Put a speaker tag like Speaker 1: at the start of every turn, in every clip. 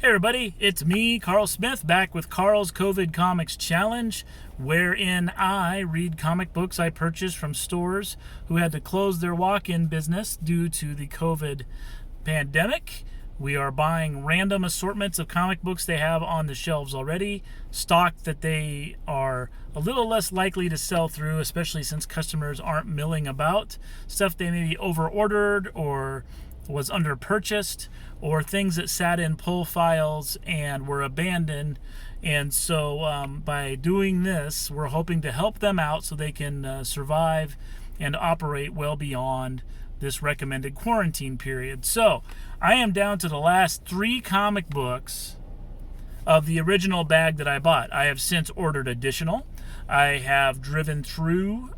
Speaker 1: Hey everybody, it's me, Carl Smith, back with Carl's COVID Comics Challenge, wherein I read comic books I purchased from stores who had to close their walk-in business due to the COVID pandemic. We are buying random assortments of comic books they have on the shelves already, stock that they are a little less likely to sell through, especially since customers aren't milling about, stuff they maybe over-ordered or was under-purchased, or things that sat in pull files and were abandoned. And so by doing this, we're hoping to help them out so they can survive and operate well beyond this recommended quarantine period. So I am down to the last 3 comic books of the original bag that I bought. I have since ordered additional. I have driven through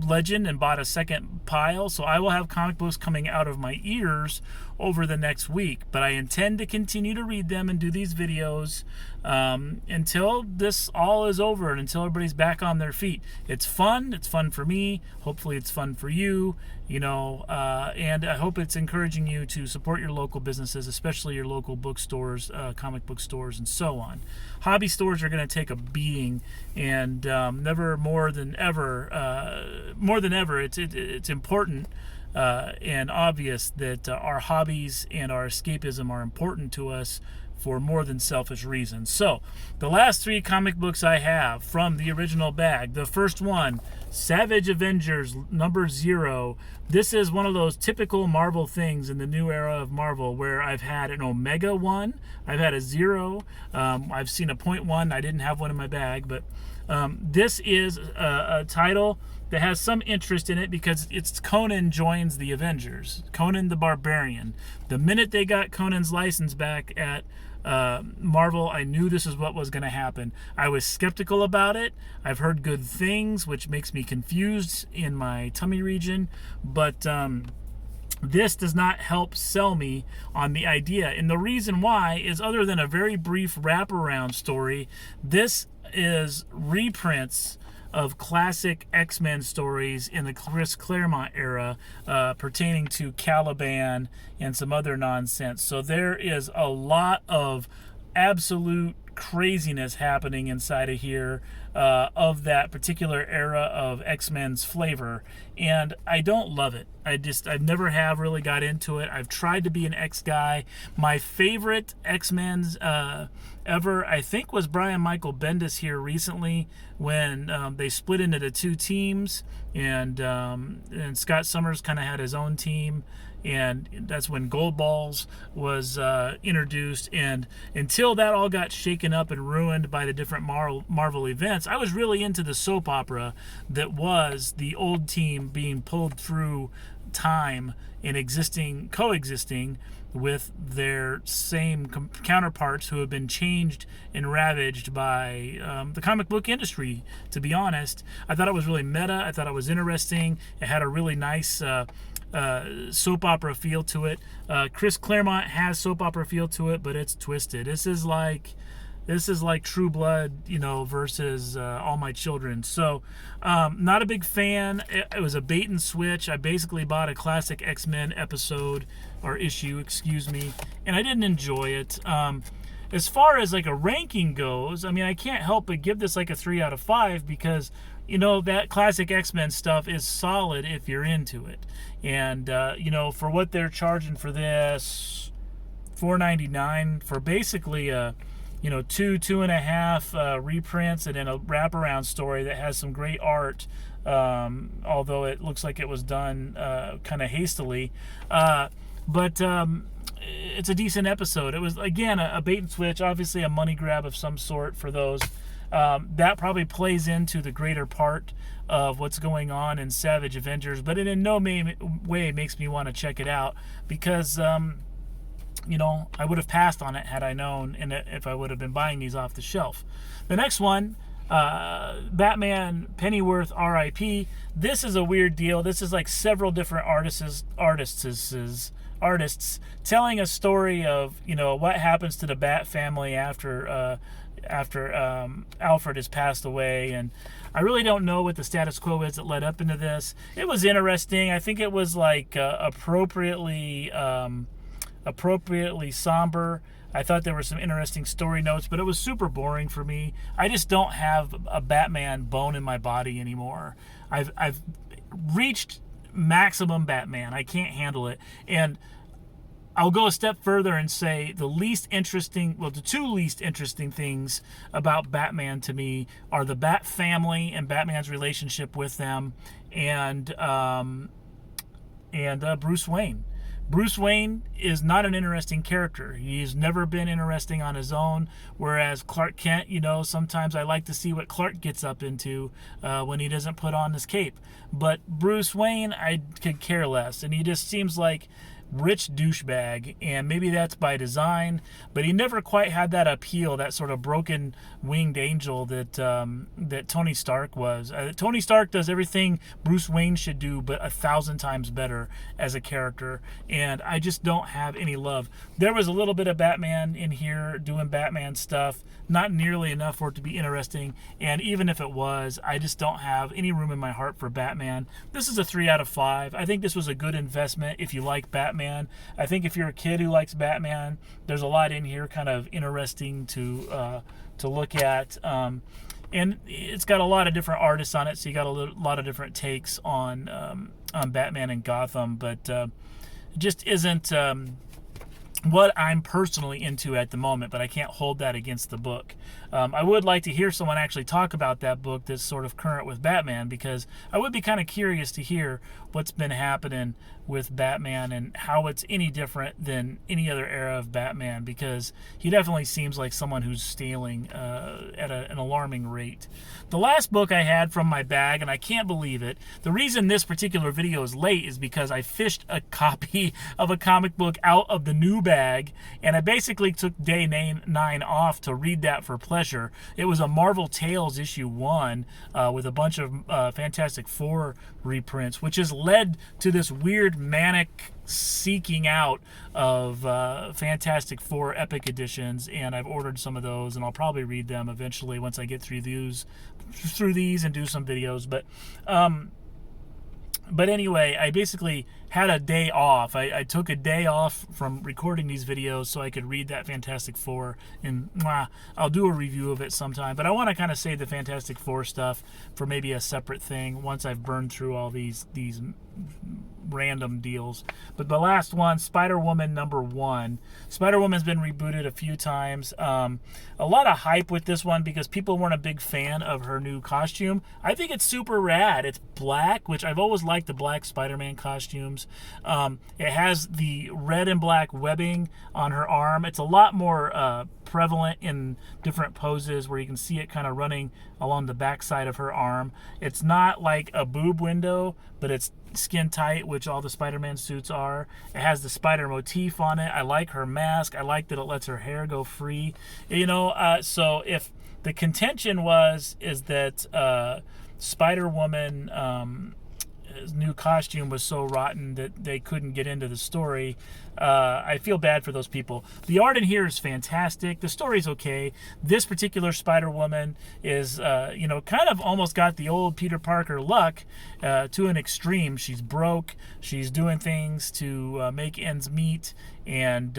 Speaker 1: Legend and bought a second pile, so I will have comic books coming out of my ears over the next week, but I intend to continue to read them and do these videos until this all is over and until everybody's back on their feet. It's fun for me, hopefully it's fun for you, and I hope it's encouraging you to support your local businesses, especially your local bookstores, comic book stores, and so on. Hobby stores are going to take a beating, and more than ever, it's important and obvious that our hobbies and our escapism are important to us for more than selfish reasons. So, the last 3 comic books I have from the original bag. The first one, Savage Avengers #0. This is one of those typical Marvel things in the new era of Marvel where I've had an Omega 1, I've had a 0, I've seen a 0.1, I didn't have one in my bag, but this is a title that has some interest in it because it's Conan joins the Avengers. Conan the Barbarian. The minute they got Conan's license back at Marvel, I knew this is what was going to happen. I was skeptical about it. I've heard good things, which makes me confused in my tummy region, but this does not help sell me on the idea. And the reason why is, other than a very brief wraparound story, this is reprints of classic X-Men stories in the Chris Claremont era pertaining to Caliban and some other nonsense. So there is a lot of absolute craziness happening inside of here of that particular era of X-Men's flavor, and I don't love it. I've never have really got into it. I've tried to be an X guy. My favorite X-Men's ever, I think, was Brian Michael Bendis here recently when they split into the 2 teams, and Scott Summers kind of had his own team, and that's when Gold Balls was introduced. And until that all got shaken up and ruined by the different Marvel events, I was really into the soap opera that was the old team being pulled through time and coexisting with their same counterparts who have been changed and ravaged by the comic book industry. To be honest, I thought it was really meta. I thought it was interesting. It had a really nice soap opera feel to it. Chris Claremont has soap opera feel to it, but it's twisted. This is like True Blood, versus All My Children. So, not a big fan. It was a bait and switch. I basically bought a classic X-Men issue, and I didn't enjoy it. As far as like a ranking goes, I mean, I can't help but give this like a 3 out of 5 because, that classic X-Men stuff is solid if you're into it. And, for what they're charging for this, $4.99 for basically a 2.5 reprints and then a wraparound story that has some great art, although it looks like it was done kind of hastily. But it's a decent episode. It was, again, a bait and switch, obviously a money grab of some sort for those. That probably plays into the greater part of what's going on in Savage Avengers, but it in no way makes me want to check it out because I would have passed on it had I known, and if I would have been buying these off the shelf. The next one, Batman Pennyworth R.I.P. This is a weird deal. This is like several different artists telling a story of what happens to the Bat family after Alfred has passed away, and I really don't know what the status quo is that led up into this. It was interesting. I think it was like appropriately appropriately somber. I thought there were some interesting story notes, but it was super boring for me. I just don't have a Batman bone in my body anymore. I've reached maximum Batman. I can't handle it. And I'll go a step further and say the two least interesting things about Batman to me are the Bat family and Batman's relationship with them, and Bruce Wayne. Bruce Wayne is not an interesting character. He's never been interesting on his own, whereas Clark Kent, sometimes I like to see what Clark gets up into when he doesn't put on his cape. But Bruce Wayne, I could care less, and he just seems like rich douchebag, and maybe that's by design, but he never quite had that appeal, that sort of broken winged angel that Tony Stark was. Tony Stark does everything Bruce Wayne should do, but 1,000 times better as a character, and I just don't have any love. There was a little bit of Batman in here doing Batman stuff, not nearly enough for it to be interesting, and even if it was, I just don't have any room in my heart for Batman. This is a 3 out of 5. I think this was a good investment if you like Batman. I think if you're a kid who likes Batman, there's a lot in here kind of interesting to look at, and it's got a lot of different artists on it, so you got a lot of different takes on Batman and Gotham, but it just isn't what I'm personally into at the moment, but I can't hold that against the book. I would like to hear someone actually talk about that book that's sort of current with Batman, because I would be kind of curious to hear what's been happening with Batman and how it's any different than any other era of Batman, because he definitely seems like someone who's stealing at an alarming rate. The last book I had from my bag, and I can't believe it, the reason this particular video is late is because I fished a copy of a comic book out of the new bag, and I basically took day 9 off to read that for pleasure. It was a Marvel Tales issue 1 with a bunch of Fantastic Four reprints, which has led to this weird manic seeking out of Fantastic Four Epic Editions, and I've ordered some of those, and I'll probably read them eventually once I get through these and do some videos. But anyway, I basically had a day off. I took a day off from recording these videos so I could read that Fantastic Four, and I'll do a review of it sometime. But I want to kind of save the Fantastic Four stuff for maybe a separate thing once I've burned through all these random deals. But the last one, Spider-Woman #1. Spider-Woman's been rebooted a few times. A lot of hype with this one because people weren't a big fan of her new costume. I think it's super rad. It's black, which I've always liked the black Spider-Man costumes. It has the red and black webbing on her arm. It's a lot more prevalent in different poses where you can see it kind of running along the backside of her arm. It's not like a boob window, but it's skin tight, which all the Spider-Man suits are. It has the spider motif on it. I like her mask. I like that it lets her hair go free. So if the contention is that Spider-Woman his new costume was so rotten that they couldn't get into the story, I feel bad for those people. The art in here is fantastic. The story's okay. This particular Spider-Woman is, kind of almost got the old Peter Parker luck to an extreme. She's broke. She's doing things to make ends meet, and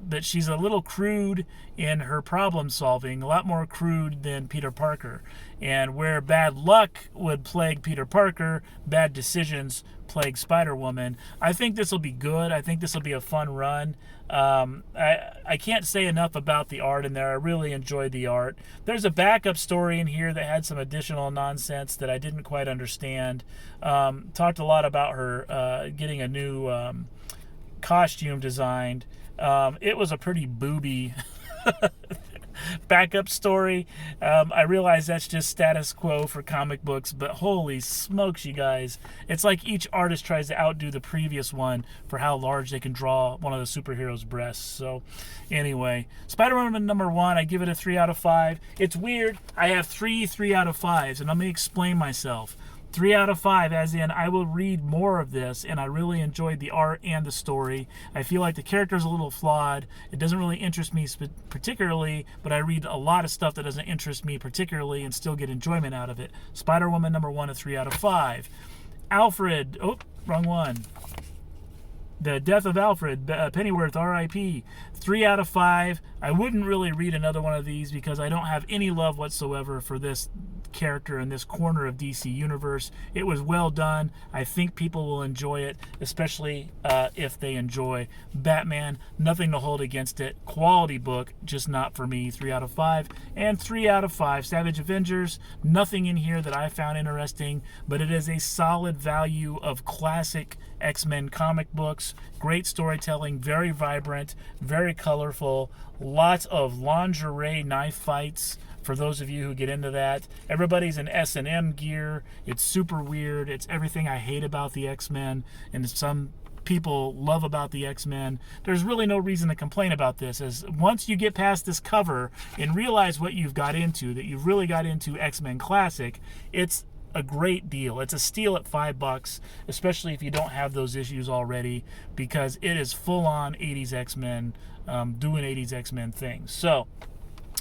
Speaker 1: but she's a little crude in her problem solving, a lot more crude than Peter Parker. And where bad luck would plague Peter Parker, bad decisions plague Spider-Woman. I think this will be good. I think this will be a fun run. I can't say enough about the art in there. I really enjoyed the art. There's a backup story in here that had some additional nonsense that I didn't quite understand. Talked a lot about her getting a new costume designed. It was a pretty booby backup story. I realize that's just status quo for comic books, but holy smokes, you guys. It's like each artist tries to outdo the previous one for how large they can draw one of the superheroes' breasts. So anyway, Spider-Man #1, I give it a 3 out of 5. It's weird. I have 3 out of 5s, and let me explain myself. 3 out of 5, as in I will read more of this, and I really enjoyed the art and the story. I feel like the character's a little flawed. It doesn't really interest me particularly, but I read a lot of stuff that doesn't interest me particularly and still get enjoyment out of it. Spider-Woman #1, a 3 out of 5. Alfred, wrong one. The Death of Alfred, Pennyworth, R.I.P. 3 out of 5. I wouldn't really read another one of these because I don't have any love whatsoever for this character in this corner of DC Universe. It was well done. I think people will enjoy it, especially if they enjoy Batman. Nothing to hold against it. Quality book, just not for me. 3 out of 5. And 3 out of 5. Savage Avengers, nothing in here that I found interesting, but it is a solid value of classic X-Men comic books. Great storytelling, very vibrant, very colorful, lots of lingerie knife fights for those of you who get into that. Everybody's in S&M gear. It's super weird. It's everything I hate about the X-Men, and some people love about the X-Men. There's really no reason to complain about this, as once you get past this cover and realize what you've got into, that you've really got into X-Men Classic, it's a great deal. It's a steal at $5, especially if you don't have those issues already, because it is full-on 80s X-Men, doing 80s X-Men things. So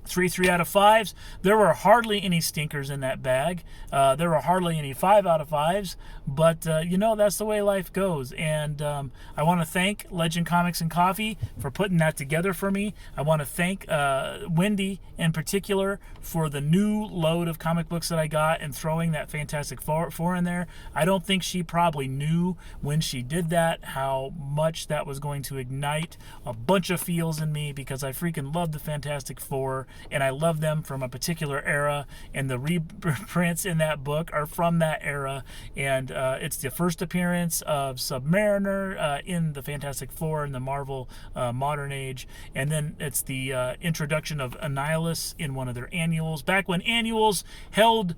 Speaker 1: 3 out of 5s. There were hardly any stinkers in that bag. There were hardly any 5 out of 5s, but that's the way life goes. And I want to thank Legend Comics and Coffee for putting that together for me. I want to thank Wendy in particular for the new load of comic books that I got and throwing that Fantastic Four in there. I don't think she probably knew when she did that how much that was going to ignite a bunch of feels in me, because I freaking love the Fantastic Four, and I love them from a particular era, and the reprints in that book are from that era. And it's the first appearance of Submariner in the Fantastic Four in the Marvel Modern Age, and then it's the introduction of Annihilus in one of their annuals, back when annuals held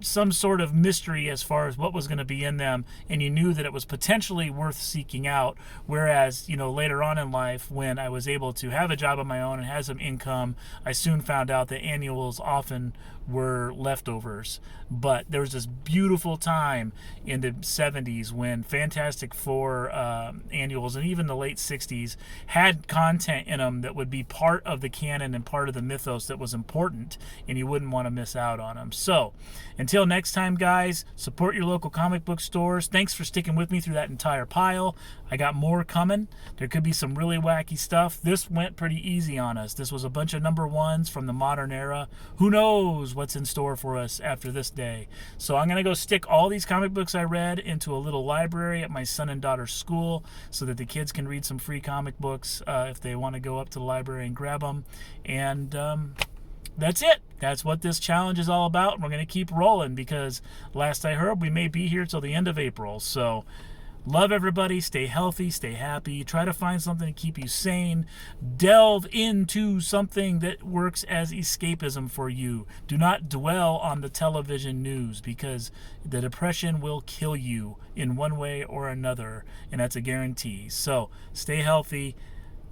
Speaker 1: some sort of mystery as far as what was going to be in them, and you knew that it was potentially worth seeking out. Whereas, later on in life, when I was able to have a job of my own and had some income, I soon found out that annuals often were leftovers. But there was this beautiful time in the 70s when Fantastic Four annuals, and even the late 60s, had content in them that would be part of the canon and part of the mythos that was important, and you wouldn't want to miss out on them. So until next time, guys, support your local comic book stores. Thanks for sticking with me through that entire pile. I got more coming. There could be some really wacky stuff. This went pretty easy on us. This was a bunch of number ones from the modern era. Who knows what's in store for us after this day? So I'm going to go stick all these comic books I read into a little library at my son and daughter's school so that the kids can read some free comic books if they want to go up to the library and grab them. And that's it. That's what this challenge is all about. We're going to keep rolling because last I heard we may be here till the end of April. So love everybody. Stay healthy. Stay happy. Try to find something to keep you sane. Delve into something that works as escapism for you. Do not dwell on the television news, because the depression will kill you in one way or another, and that's a guarantee. So stay healthy.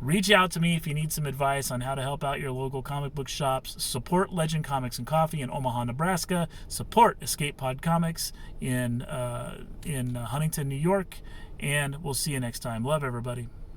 Speaker 1: Reach out to me if you need some advice on how to help out your local comic book shops. Support Legend Comics and Coffee in Omaha, Nebraska. Support Escape Pod Comics in Huntington, New York. And we'll see you next time. Love everybody.